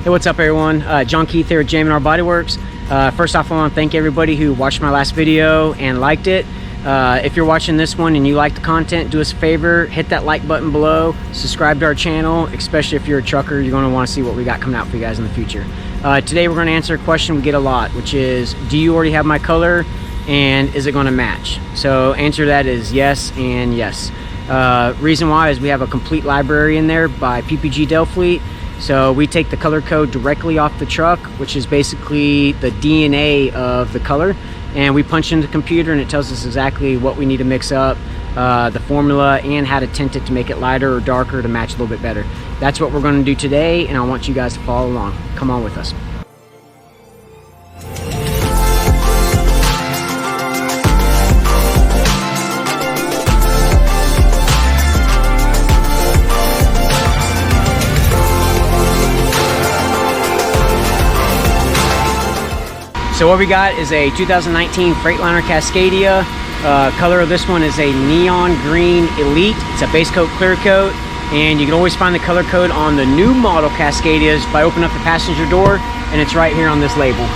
Hey, what's up everyone? John Keith here at JM&R Body Works. First off, I want to thank everybody who watched my last video and liked it. If you're watching this one and you like the content, do us a favor, hit that like button below, subscribe to our channel, especially if you're a trucker. You're going to want to see what we got coming out for you guys in the future. Today we're going to answer a question we get a lot, which is, do you already have my color and is it going to match? So answer to that is yes and yes. Reason why is we have a complete library in there by PPG Delfleet. So we take the color code directly off the truck, which is basically the DNA of the color, and we punch into the computer and it tells us exactly what we need to mix up, the formula, and how to tint it to make it lighter or darker to match a little bit better. That's what we're going to do today, and I want you guys to follow along. Come on with us. So what we got is a 2019 Freightliner Cascadia. Color of this one is a neon green elite. It's a base coat clear coat, and you can always find the color code on the new model Cascadias by opening up the passenger door, and it's right here on this label.